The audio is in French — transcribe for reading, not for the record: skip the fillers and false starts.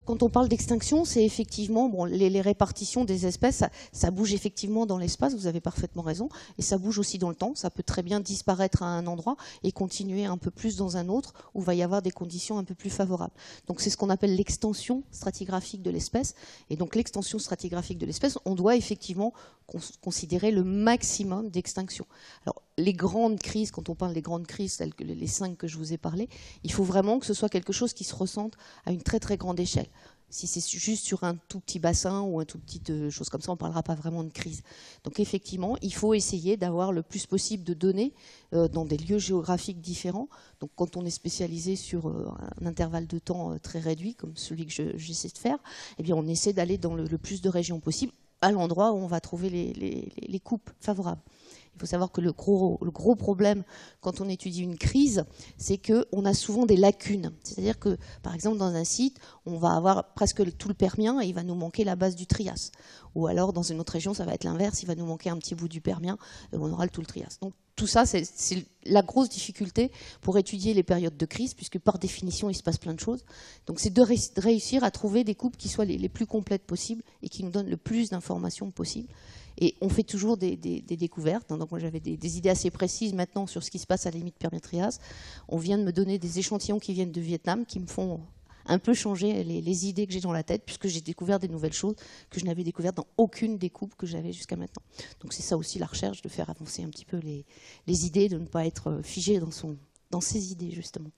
Quand on parle d'extinction, c'est effectivement bon, les répartitions des espèces, ça bouge effectivement dans l'espace, vous avez parfaitement raison, et ça bouge aussi dans le temps. Ça peut très bien disparaître à un endroit et continuer un peu plus dans un autre où il va y avoir des conditions un peu plus favorables. Donc c'est ce qu'on appelle l'extension stratigraphique de l'espèce. Et donc l'extension stratigraphique de l'espèce, on doit effectivement considérer le maximum d'extinction. Alors les grandes crises, quand on parle des grandes crises, telles que les 5 que je vous ai parlé, il faut vraiment que ce soit quelque chose qui se ressente à une très très grande échelle. Si c'est juste sur un tout petit bassin ou un tout petit chose comme ça, on ne parlera pas vraiment de crise. Donc effectivement, il faut essayer d'avoir le plus possible de données dans des lieux géographiques différents. Donc quand on est spécialisé sur un intervalle de temps très réduit, comme celui que j'essaie de faire, eh bien on essaie d'aller dans le plus de régions possible, à l'endroit où on va trouver les coupes favorables. Il faut savoir que le gros problème quand on étudie une crise, c'est qu'on a souvent des lacunes. C'est-à-dire que, par exemple, dans un site, on va avoir presque tout le Permien et il va nous manquer la base du Trias. Ou alors, dans une autre région, ça va être l'inverse, il va nous manquer un petit bout du Permien et on aura tout le Trias. Donc, tout ça, c'est la grosse difficulté pour étudier les périodes de crise, puisque par définition, il se passe plein de choses. Donc, c'est de réussir à trouver des coupes qui soient les plus complètes possibles et qui nous donnent le plus d'informations possible. Et on fait toujours des découvertes. Donc moi j'avais des idées assez précises maintenant sur ce qui se passe à la limite Permien-Trias. On vient de me donner des échantillons qui viennent de Vietnam, qui me font un peu changer les idées que j'ai dans la tête, puisque j'ai découvert des nouvelles choses que je n'avais découvertes dans aucune des coupes que j'avais jusqu'à maintenant. Donc c'est ça aussi la recherche, de faire avancer un petit peu les idées, de ne pas être figé dans ses idées justement.